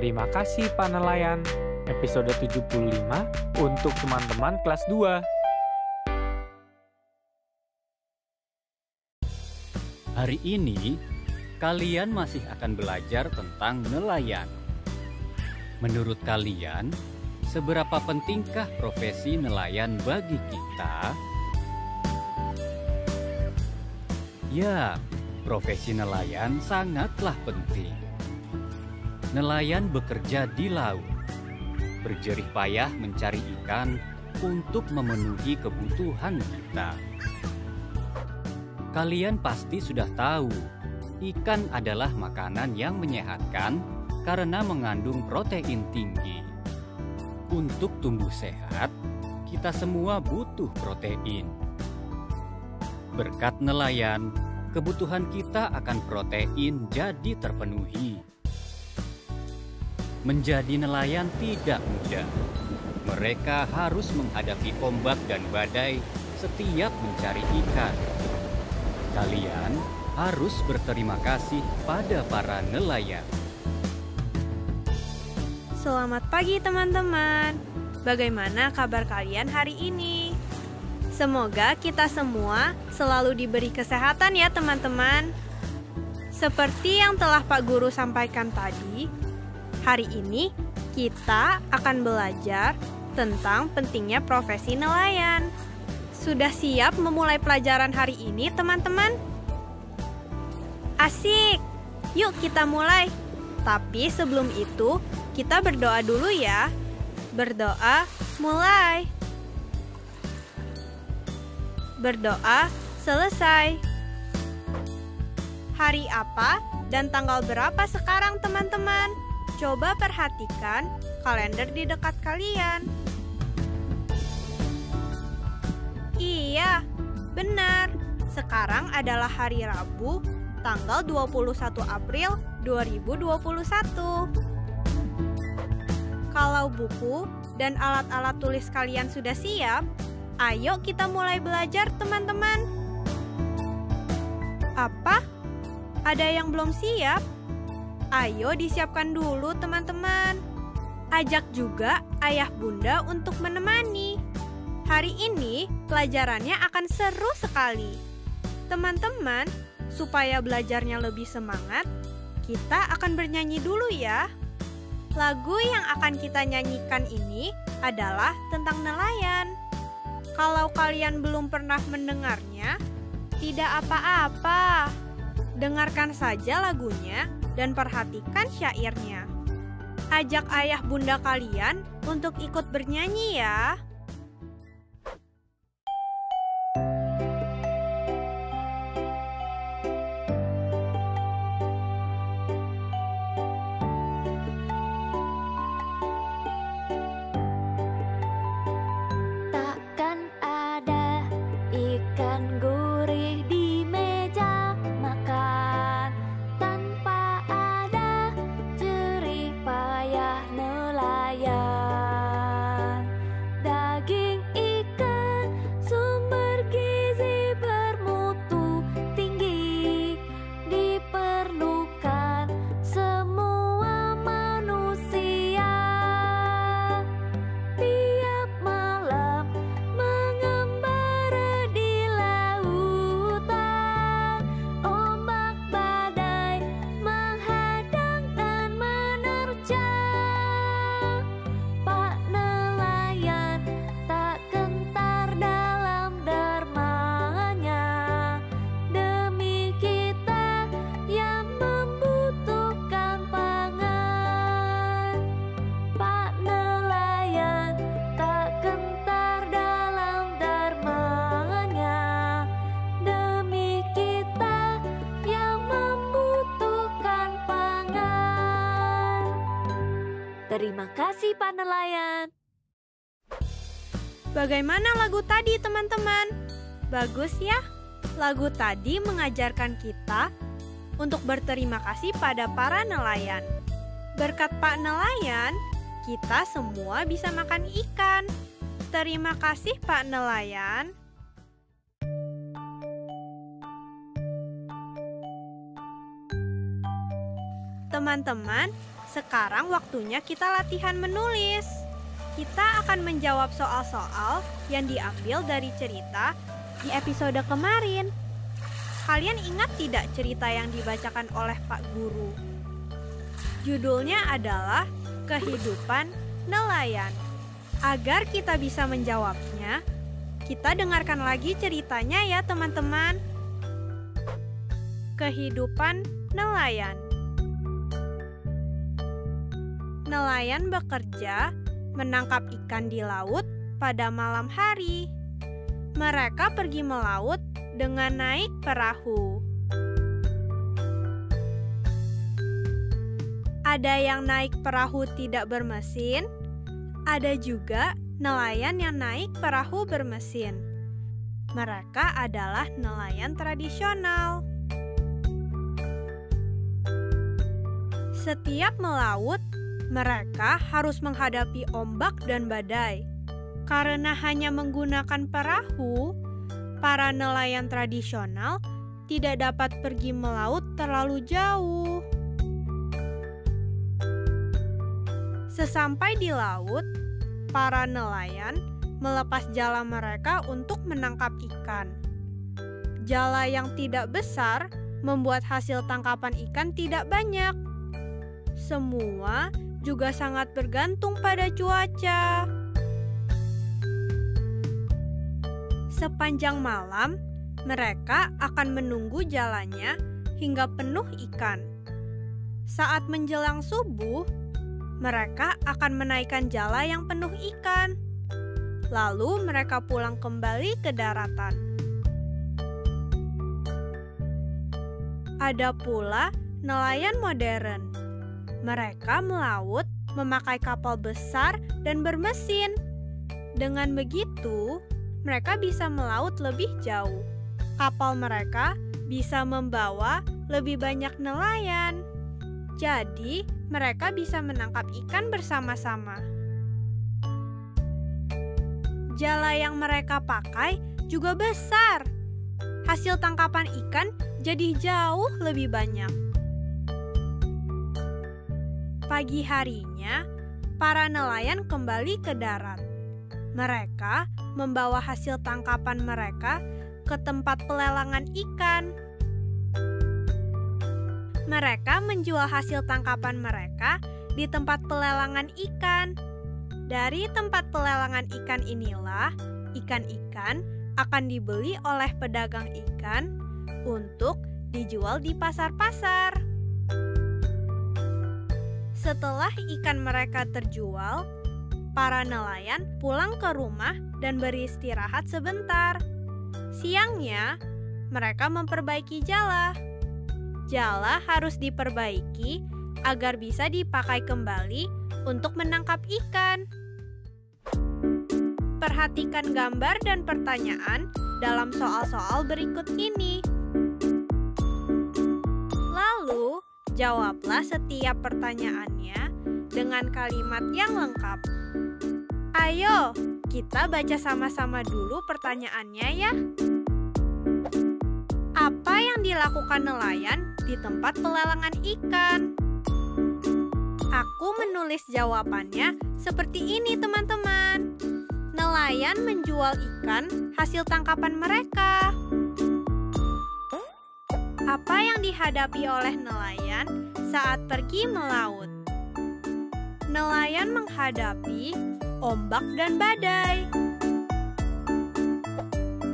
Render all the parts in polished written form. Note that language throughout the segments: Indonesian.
Terima kasih Pak Nelayan. Episode 75 untuk teman-teman kelas 2. Hari ini, kalian masih akan belajar tentang nelayan. Menurut kalian, seberapa pentingkah profesi nelayan bagi kita? Ya, profesi nelayan sangatlah penting. Nelayan bekerja di laut, berjerih payah mencari ikan untuk memenuhi kebutuhan kita. Kalian pasti sudah tahu, ikan adalah makanan yang menyehatkan karena mengandung protein tinggi. Untuk tumbuh sehat, kita semua butuh protein. Berkat nelayan, kebutuhan kita akan protein jadi terpenuhi. Menjadi nelayan tidak mudah. Mereka harus menghadapi ombak dan badai setiap mencari ikan. Kalian harus berterima kasih pada para nelayan. Selamat pagi teman-teman. Bagaimana kabar kalian hari ini? Semoga kita semua selalu diberi kesehatan ya teman-teman. Seperti yang telah Pak Guru sampaikan tadi, hari ini kita akan belajar tentang pentingnya profesi nelayan. Sudah siap memulai pelajaran hari ini teman-teman? Asik! Yuk kita mulai. Tapi sebelum itu, kita berdoa dulu ya. Berdoa, mulai. Berdoa, selesai. Hari apa dan tanggal berapa sekarang teman-teman? Coba perhatikan kalender di dekat kalian. Iya, benar. Sekarang adalah hari Rabu, tanggal 21 April 2021. Kalau buku dan alat-alat tulis kalian sudah siap, ayo kita mulai belajar teman-teman. Apa? Ada yang belum siap? Ayo disiapkan dulu teman-teman. Ajak juga ayah bunda untuk menemani. Hari ini pelajarannya akan seru sekali. Teman-teman, supaya belajarnya lebih semangat, kita akan bernyanyi dulu ya. Lagu yang akan kita nyanyikan ini adalah tentang nelayan. Kalau kalian belum pernah mendengarnya, tidak apa-apa. Dengarkan saja lagunya dan perhatikan syairnya. Ajak ayah bunda kalian untuk ikut bernyanyi ya. Terima kasih Pak Nelayan. Bagaimana lagu tadi teman-teman? Bagus ya? Lagu tadi mengajarkan kita untuk berterima kasih pada para nelayan. Berkat Pak Nelayan, kita semua bisa makan ikan. Terima kasih Pak Nelayan. Teman-teman, Sekarang waktunya kita latihan menulis. Kita akan menjawab soal-soal yang diambil dari cerita di episode kemarin. Kalian ingat tidak cerita yang dibacakan oleh Pak Guru? Judulnya adalah Kehidupan Nelayan. Agar kita bisa menjawabnya, kita dengarkan lagi ceritanya ya teman-teman. Kehidupan nelayan. Nelayan bekerja menangkap ikan di laut pada malam hari. Mereka pergi melaut dengan naik perahu. Ada yang naik perahu tidak bermesin, ada juga nelayan yang naik perahu bermesin. Mereka adalah nelayan tradisional. Setiap melaut, mereka harus menghadapi ombak dan badai. Karena hanya menggunakan perahu, para nelayan tradisional tidak dapat pergi melaut terlalu jauh. Sesampai di laut, para nelayan melepas jala mereka untuk menangkap ikan. Jala yang tidak besar membuat hasil tangkapan ikan tidak banyak. Semua juga sangat bergantung pada cuaca. Sepanjang malam, mereka akan menunggu jalannya hingga penuh ikan. Saat menjelang subuh, mereka akan menaikkan jala yang penuh ikan. Lalu mereka pulang kembali ke daratan. Ada pula nelayan modern. Mereka melaut memakai kapal besar dan bermesin. Dengan begitu, mereka bisa melaut lebih jauh. Kapal mereka bisa membawa lebih banyak nelayan. Jadi, mereka bisa menangkap ikan bersama-sama. Jala yang mereka pakai juga besar. Hasil tangkapan ikan jadi jauh lebih banyak. Pagi harinya, para nelayan kembali ke darat. Mereka membawa hasil tangkapan mereka ke tempat pelelangan ikan. Mereka menjual hasil tangkapan mereka di tempat pelelangan ikan. Dari tempat pelelangan ikan inilah, ikan-ikan akan dibeli oleh pedagang ikan untuk dijual di pasar-pasar. Setelah ikan mereka terjual, para nelayan pulang ke rumah dan beristirahat sebentar. Siangnya, mereka memperbaiki jala. Jala harus diperbaiki agar bisa dipakai kembali untuk menangkap ikan. Perhatikan gambar dan pertanyaan dalam soal-soal berikut ini. Lalu, jawablah setiap pertanyaannya dengan kalimat yang lengkap. Ayo, kita baca sama-sama dulu pertanyaannya ya. Apa yang dilakukan nelayan di tempat pelelangan ikan? Aku menulis jawabannya seperti ini, teman-teman. Nelayan menjual ikan hasil tangkapan mereka. Apa yang dihadapi oleh nelayan saat pergi melaut? Nelayan menghadapi ombak dan badai.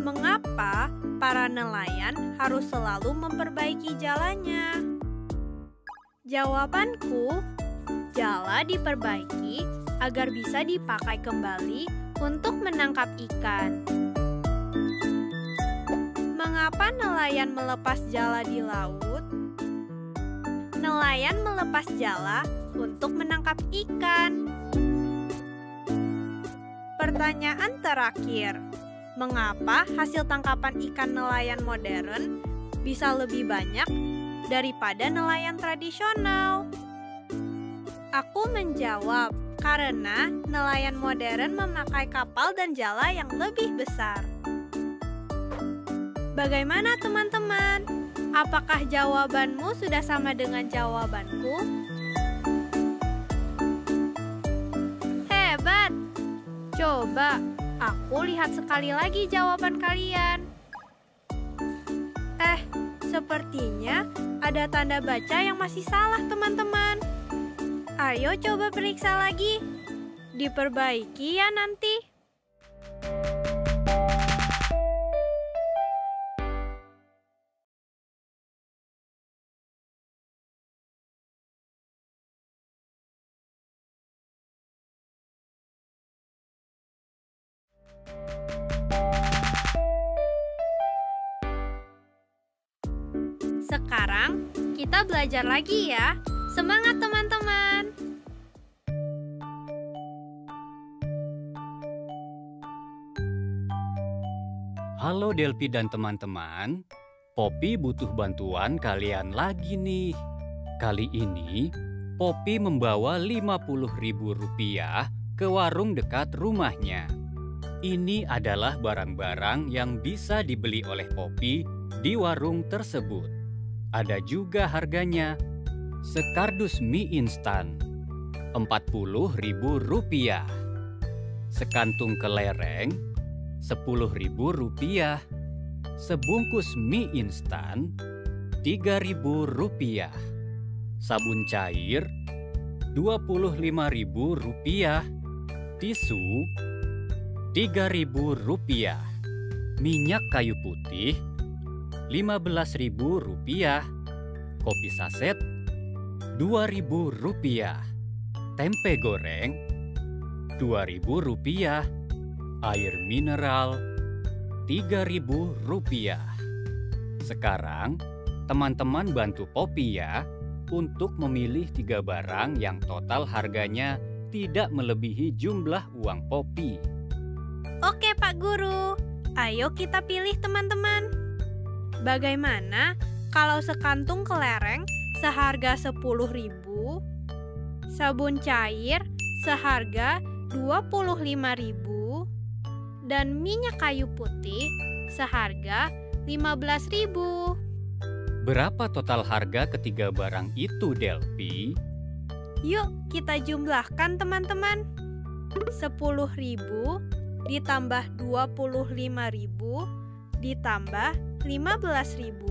Mengapa para nelayan harus selalu memperbaiki jalannya? Jawabanku, jala diperbaiki agar bisa dipakai kembali untuk menangkap ikan. Mengapa nelayan melepas jala di laut? Nelayan melepas jala untuk menangkap ikan. Pertanyaan terakhir, mengapa hasil tangkapan ikan nelayan modern bisa lebih banyak daripada nelayan tradisional? Aku menjawab, karena nelayan modern memakai kapal dan jala yang lebih besar. Bagaimana teman-teman? Apakah jawabanmu sudah sama dengan jawabanku? Coba, aku lihat sekali lagi jawaban kalian. Sepertinya ada tanda baca yang masih salah, teman-teman. Ayo coba periksa lagi. Diperbaiki ya nanti. Sekarang kita belajar lagi ya. Semangat teman-teman. Halo Delpi dan teman-teman. Poppy butuh bantuan kalian lagi nih. Kali ini Poppy membawa Rp50.000 ke warung dekat rumahnya. Ini adalah barang-barang yang bisa dibeli oleh Poppy di warung tersebut. Ada juga harganya. Sekardus mie instan Rp40.000. Sekantung kelereng Rp10.000. Sebungkus mie instan Rp3.000. Sabun cair Rp25.000. Tisu Rp3.000. Minyak kayu putih Rp15.000. Kopi saset Rp2.000. Tempe goreng Rp2.000. Air mineral Rp3.000. Sekarang teman-teman bantu Poppy ya untuk memilih 3 barang yang total harganya tidak melebihi jumlah uang Poppy. Oke Pak Guru, ayo kita pilih teman-teman. Bagaimana kalau sekantung kelereng seharga Rp10.000, sabun cair seharga Rp25.000, dan minyak kayu putih seharga Rp15.000? Berapa total harga ketiga barang itu, Delpi? Yuk kita jumlahkan teman-teman. Rp10.000 ditambah Rp25.000 ditambah Rp15.000.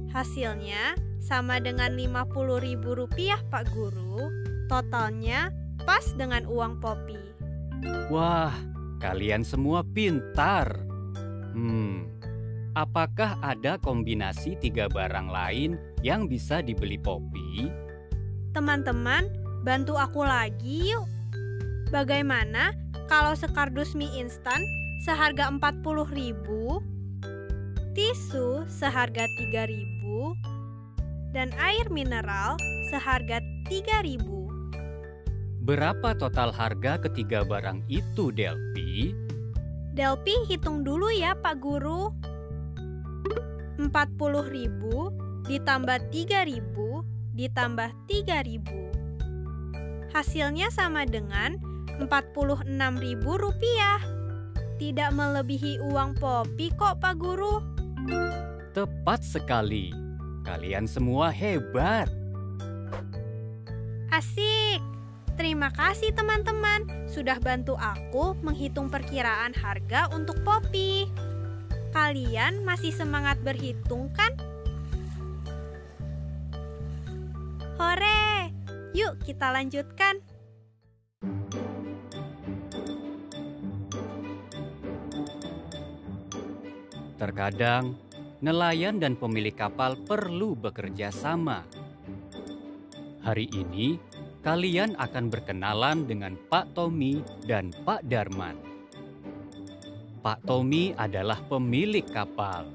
Hasilnya sama dengan Rp50.000 Pak Guru. Totalnya pas dengan uang Poppy. Wah, kalian semua pintar. Apakah ada kombinasi 3 barang lain yang bisa dibeli Poppy? Teman-teman, bantu aku lagi yuk. Bagaimana kalau sekardus mie instan seharga Rp40.000, tisu seharga Rp3.000, dan air mineral seharga Rp3.000? Berapa total harga ketiga barang itu, Delpi? Delpi hitung dulu ya, Pak Guru. Rp40.000 ditambah Rp3.000 ditambah Rp3.000. Hasilnya sama dengan Rp46.000. Tidak melebihi uang Poppy kok, Pak Guru. Tepat sekali. Kalian semua hebat. Asik. Terima kasih teman-teman sudah bantu aku menghitung perkiraan harga untuk Poppy. Kalian masih semangat berhitung kan? Hore! Yuk kita lanjutkan. Terkadang, nelayan dan pemilik kapal perlu bekerja sama. Hari ini, kalian akan berkenalan dengan Pak Tommy dan Pak Darman. Pak Tommy adalah pemilik kapal.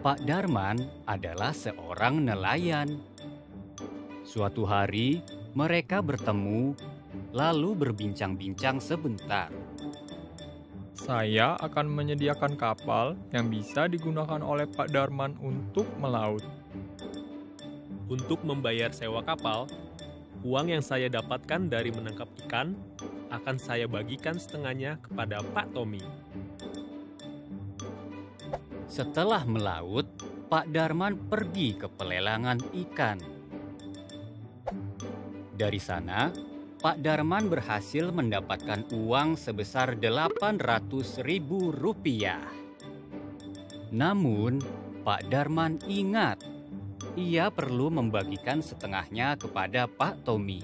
Pak Darman adalah seorang nelayan. Suatu hari, mereka bertemu, lalu berbincang-bincang sebentar. Saya akan menyediakan kapal yang bisa digunakan oleh Pak Darman untuk melaut. Untuk membayar sewa kapal, uang yang saya dapatkan dari menangkap ikan akan saya bagikan setengahnya kepada Pak Tommy. Setelah melaut, Pak Darman pergi ke pelelangan ikan. Dari sana, Pak Darman berhasil mendapatkan uang sebesar Rp800.000. Namun, Pak Darman ingat, ia perlu membagikan setengahnya kepada Pak Tommy.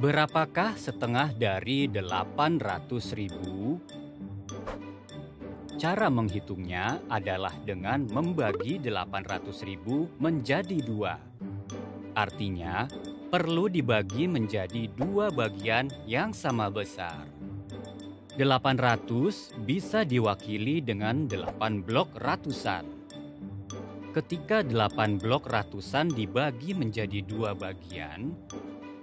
Berapakah setengah dari 800.000? Cara menghitungnya adalah dengan membagi 800.000 menjadi 2. Artinya, perlu dibagi menjadi 2 bagian yang sama besar. 800 bisa diwakili dengan 8 blok ratusan. Ketika 8 blok ratusan dibagi menjadi 2 bagian,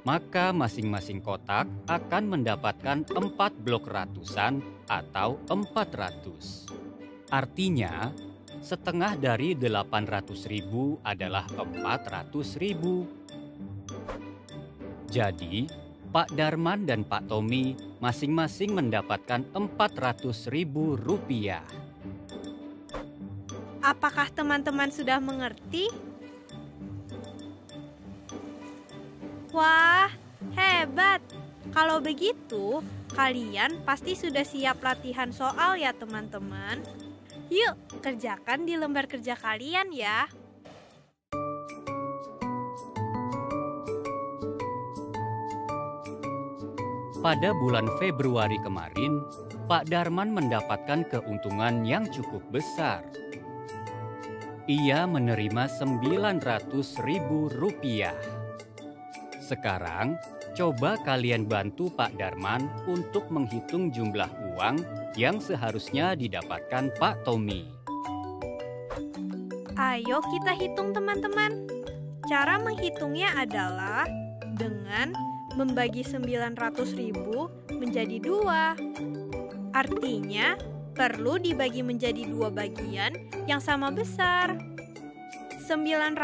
maka masing-masing kotak akan mendapatkan 4 blok ratusan atau 400. Artinya, setengah dari 800.000 adalah 400.000. Jadi, Pak Darman dan Pak Tommy masing-masing mendapatkan Rp400.000. Apakah teman-teman sudah mengerti? Wah, hebat! Kalau begitu, kalian pasti sudah siap latihan soal ya teman-teman. Yuk, kerjakan di lembar kerja kalian ya. Pada bulan Februari kemarin, Pak Darman mendapatkan keuntungan yang cukup besar. Ia menerima Rp900.000. Sekarang, coba kalian bantu Pak Darman untuk menghitung jumlah uang yang seharusnya didapatkan Pak Tommy. Ayo kita hitung teman-teman. Cara menghitungnya adalah dengan membagi 900.000 menjadi 2. Artinya, perlu dibagi menjadi 2 bagian yang sama besar. 900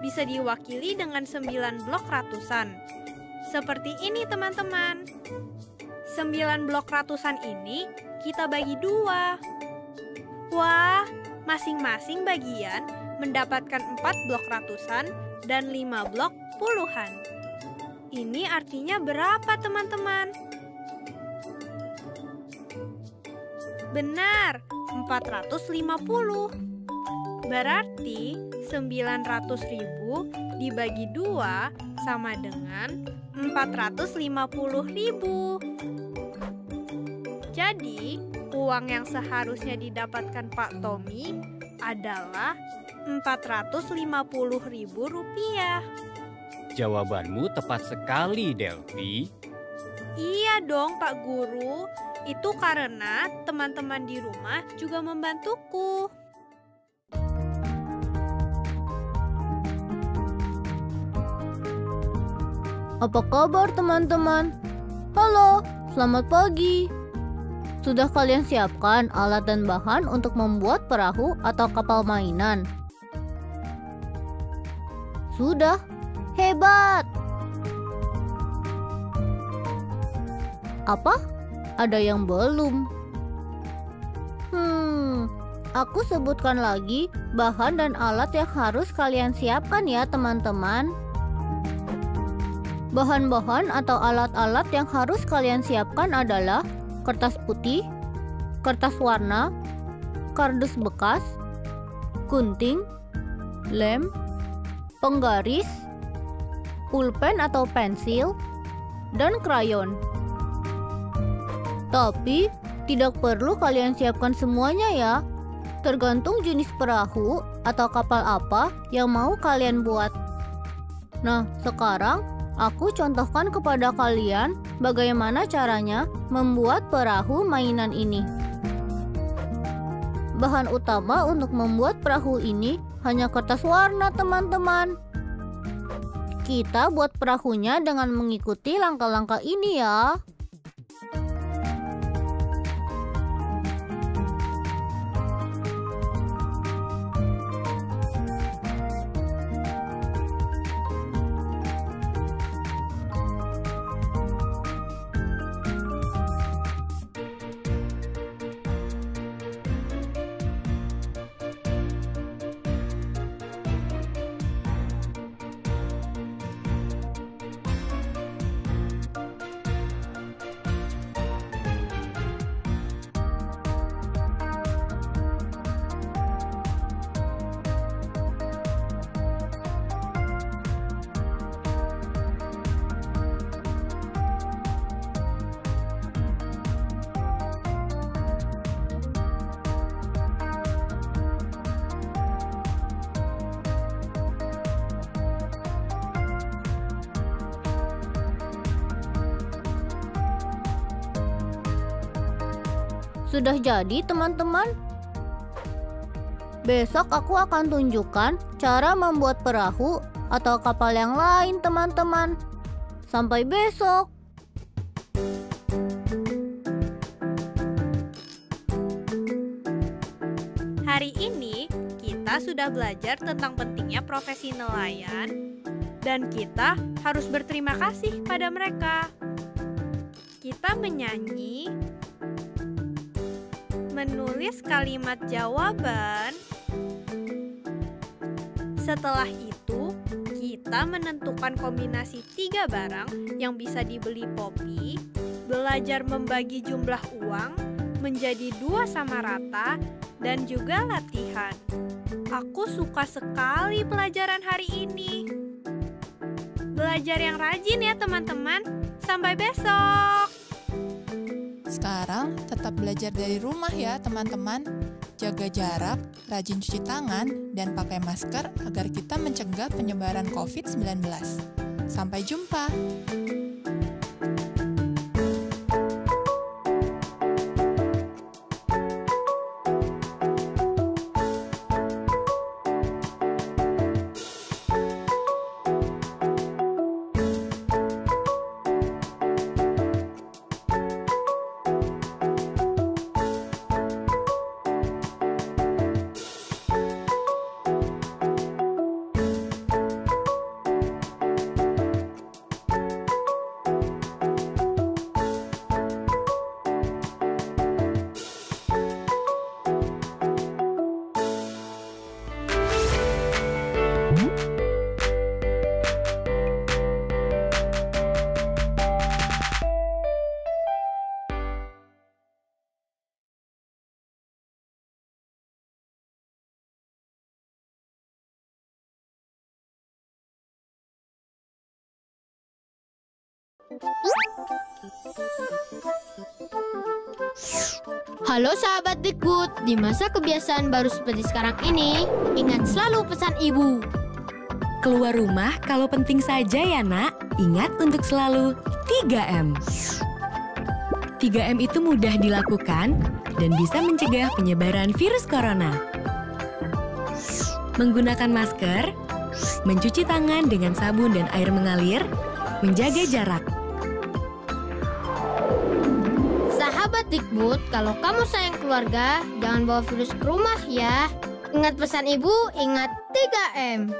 bisa diwakili dengan 9 blok ratusan. Seperti ini teman-teman. 9 blok ratusan ini kita bagi 2. Wah, masing-masing bagian mendapatkan 4 blok ratusan dan 5 blok puluhan. Ini artinya berapa teman-teman? Benar, 450. Berarti 900.000 dibagi 2 sama dengan 450.000. Jadi, uang yang seharusnya didapatkan Pak Tommy adalah Rp450.000. Jawabanmu tepat sekali, Delphi. Iya dong, Pak Guru. Itu karena teman-teman di rumah juga membantuku. Apa kabar teman-teman? Halo, selamat pagi. Sudah kalian siapkan alat dan bahan untuk membuat perahu atau kapal mainan? Sudah, hebat! Apa? Ada yang belum? Aku sebutkan lagi bahan dan alat yang harus kalian siapkan ya teman-teman. Bahan-bahan atau alat-alat yang harus kalian siapkan adalah kertas putih, kertas warna, kardus bekas, gunting, lem, penggaris, pulpen atau pensil, dan krayon. Tapi, tidak perlu kalian siapkan semuanya ya. Tergantung jenis perahu atau kapal apa yang mau kalian buat. Nah, sekarang aku contohkan kepada kalian bagaimana caranya membuat perahu mainan ini. Bahan utama untuk membuat perahu ini hanya kertas warna, teman-teman. Kita buat perahunya dengan mengikuti langkah-langkah ini ya. Sudah jadi, teman-teman? Besok aku akan tunjukkan cara membuat perahu atau kapal yang lain, teman-teman. Sampai besok. Hari ini kita sudah belajar tentang pentingnya profesi nelayan dan kita harus berterima kasih pada mereka. Kita menyanyi, menulis kalimat jawaban. Setelah itu, kita menentukan kombinasi 3 barang yang bisa dibeli Poppy, belajar membagi jumlah uang menjadi 2 sama rata, dan juga latihan. Aku suka sekali pelajaran hari ini. Belajar yang rajin ya teman-teman. Sampai besok. Sekarang tetap belajar dari rumah ya teman-teman. Jaga jarak, rajin cuci tangan, dan pakai masker agar kita mencegah penyebaran COVID-19. Sampai jumpa. Halo sahabat Dikbud, di masa kebiasaan baru seperti sekarang ini, ingat selalu pesan ibu. Keluar rumah kalau penting saja ya nak, ingat untuk selalu 3M. 3M itu mudah dilakukan dan bisa mencegah penyebaran virus corona. Menggunakan masker, mencuci tangan dengan sabun dan air mengalir, menjaga jarak. Sahabat Dikbud, kalau kamu sayang keluarga, jangan bawa virus ke rumah ya. Ingat pesan ibu, ingat 3M.